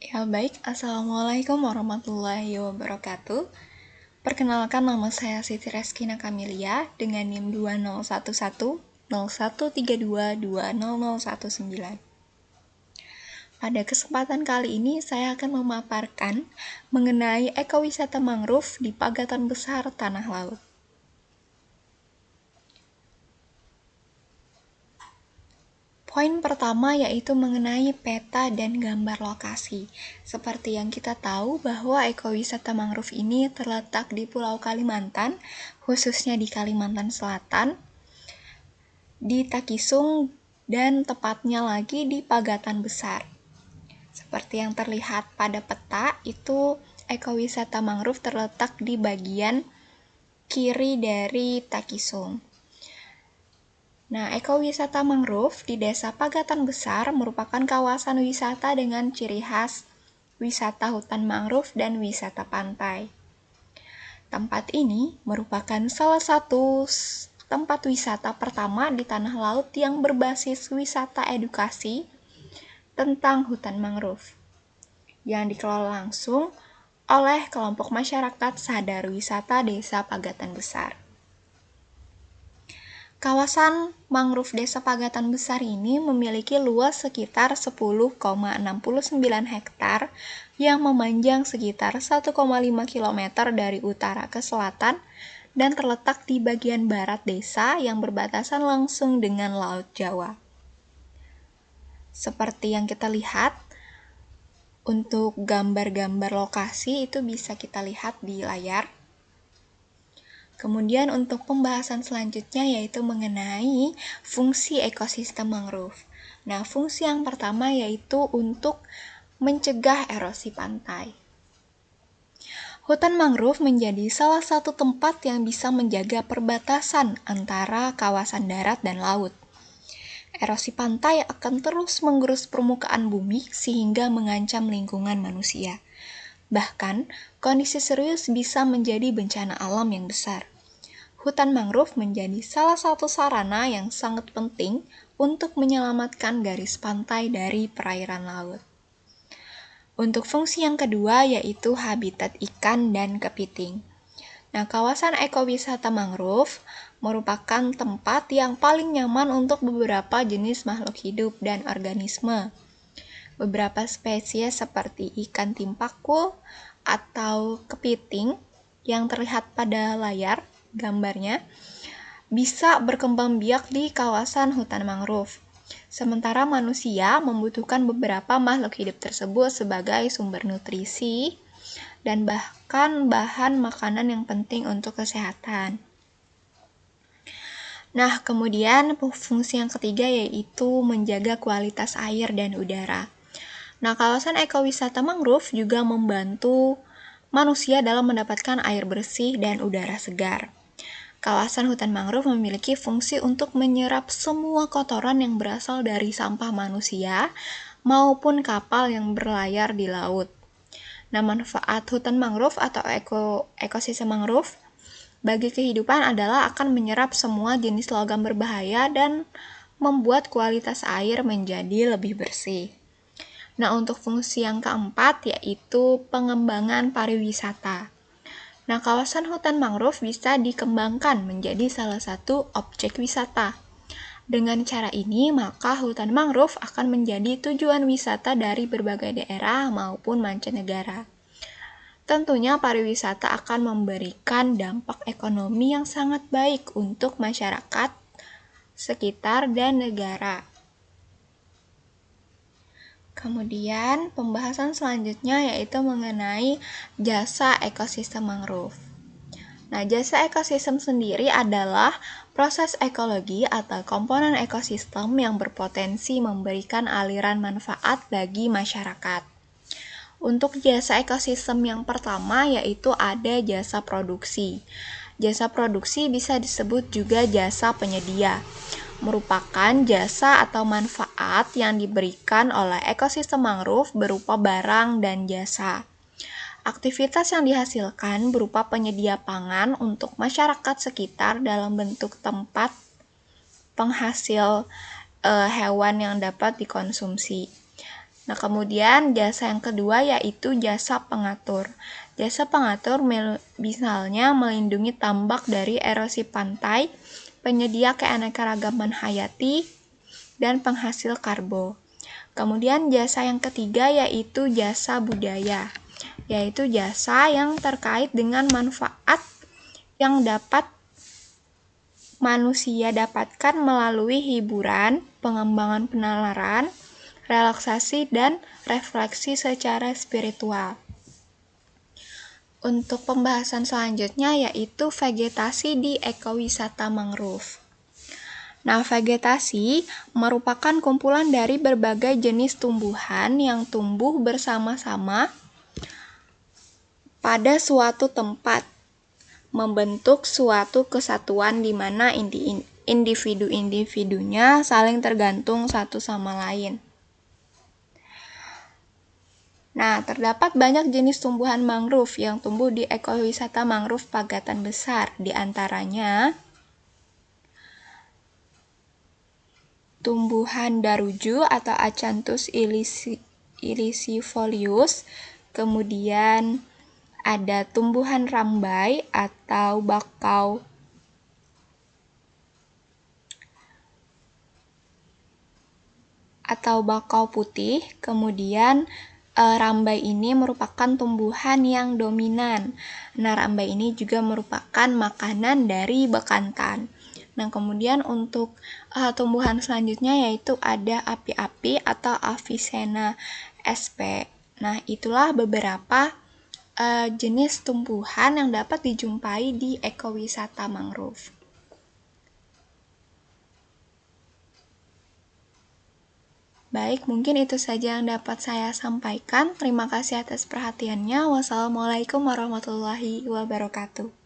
Ya baik, Assalamualaikum warahmatullahi wabarakatuh. Perkenalkan, nama saya Siti Reskina Kamilia dengan NIM 2011 0132200119. Pada kesempatan kali ini saya akan memaparkan mengenai ekowisata mangrove di Pagatan Besar Tanah Laut. Poin pertama yaitu mengenai peta dan gambar lokasi. Seperti yang kita tahu bahwa ekowisata mangrove ini terletak di Pulau Kalimantan, khususnya di Kalimantan Selatan, di Takisung, dan tepatnya lagi di Pagatan Besar. Seperti yang terlihat pada peta, itu ekowisata mangrove terletak di bagian kiri dari Takisung. Nah, ekowisata mangrove di Desa Pagatan Besar merupakan kawasan wisata dengan ciri khas wisata hutan mangrove dan wisata pantai. Tempat ini merupakan salah satu tempat wisata pertama di tanah laut yang berbasis wisata edukasi tentang hutan mangrove yang dikelola langsung oleh kelompok masyarakat Sadar Wisata Desa Pagatan Besar. Kawasan mangrove Desa Pagatan Besar ini memiliki luas sekitar 10,69 hektar yang memanjang sekitar 1,5 km dari utara ke selatan dan terletak di bagian barat desa yang berbatasan langsung dengan Laut Jawa. Seperti yang kita lihat, untuk gambar-gambar lokasi itu bisa kita lihat di layar. Kemudian untuk pembahasan selanjutnya yaitu mengenai fungsi ekosistem mangrove. Nah, fungsi yang pertama yaitu untuk mencegah erosi pantai. Hutan mangrove menjadi salah satu tempat yang bisa menjaga perbatasan antara kawasan darat dan laut. Erosi pantai akan terus menggerus permukaan bumi sehingga mengancam lingkungan manusia. Bahkan, kondisi serius bisa menjadi bencana alam yang besar. Hutan mangrove menjadi salah satu sarana yang sangat penting untuk menyelamatkan garis pantai dari perairan laut. Untuk fungsi yang kedua yaitu habitat ikan dan kepiting. Nah, kawasan ekowisata mangrove merupakan tempat yang paling nyaman untuk beberapa jenis makhluk hidup dan organisme. Beberapa spesies seperti ikan timpakul atau kepiting yang terlihat pada layar gambarnya bisa berkembang biak di kawasan hutan mangrove. Sementara manusia membutuhkan beberapa makhluk hidup tersebut sebagai sumber nutrisi dan bahkan bahan makanan yang penting untuk kesehatan. Nah, kemudian fungsi yang ketiga yaitu menjaga kualitas air dan udara. Nah, kawasan ekowisata mangrove juga membantu manusia dalam mendapatkan air bersih dan udara segar. Kawasan hutan mangrove memiliki fungsi untuk menyerap semua kotoran yang berasal dari sampah manusia maupun kapal yang berlayar di laut. Nah, manfaat hutan mangrove atau ekosistem mangrove bagi kehidupan adalah akan menyerap semua jenis logam berbahaya dan membuat kualitas air menjadi lebih bersih. Nah, untuk fungsi yang keempat yaitu pengembangan pariwisata. Nah, kawasan hutan mangrove bisa dikembangkan menjadi salah satu objek wisata. Dengan cara ini, maka hutan mangrove akan menjadi tujuan wisata dari berbagai daerah maupun mancanegara. Tentunya pariwisata akan memberikan dampak ekonomi yang sangat baik untuk masyarakat sekitar dan negara. Kemudian, pembahasan selanjutnya yaitu mengenai jasa ekosistem mangrove. Nah, jasa ekosistem sendiri adalah proses ekologi atau komponen ekosistem yang berpotensi memberikan aliran manfaat bagi masyarakat. Untuk jasa ekosistem yang pertama yaitu ada jasa produksi. Jasa produksi bisa disebut juga jasa penyedia. Merupakan jasa atau manfaat yang diberikan oleh ekosistem mangrove berupa barang dan jasa. Aktivitas yang dihasilkan berupa penyedia pangan untuk masyarakat sekitar dalam bentuk tempat penghasil hewan yang dapat dikonsumsi. Nah, kemudian jasa yang kedua yaitu jasa pengatur. Jasa pengatur misalnya melindungi tambak dari erosi pantai, penyedia keanekaragaman hayati, dan penghasil karbo. Kemudian jasa yang ketiga yaitu jasa budaya, yaitu jasa yang terkait dengan manfaat yang dapat manusia dapatkan melalui hiburan, pengembangan penalaran, relaksasi, dan refleksi secara spiritual. Untuk pembahasan selanjutnya yaitu vegetasi di ekowisata mangrove. Nah, vegetasi merupakan kumpulan dari berbagai jenis tumbuhan yang tumbuh bersama-sama pada suatu tempat, membentuk suatu kesatuan di mana individu-individunya saling tergantung satu sama lain. Nah, terdapat banyak jenis tumbuhan mangrove yang tumbuh di ekowisata mangrove Pagatan Besar, di antaranya tumbuhan daruju atau Acanthus ilisifolius, kemudian ada tumbuhan rambai atau bakau putih. Kemudian rambai ini merupakan tumbuhan yang dominan. Nah, rambai ini juga merupakan makanan dari bekantan. Nah, kemudian untuk tumbuhan selanjutnya yaitu ada api-api atau Avicenna sp. Nah, itulah beberapa jenis tumbuhan yang dapat dijumpai di ekowisata mangrove. Baik, mungkin itu saja yang dapat saya sampaikan. Terima kasih atas perhatiannya. Wassalamualaikum warahmatullahi wabarakatuh.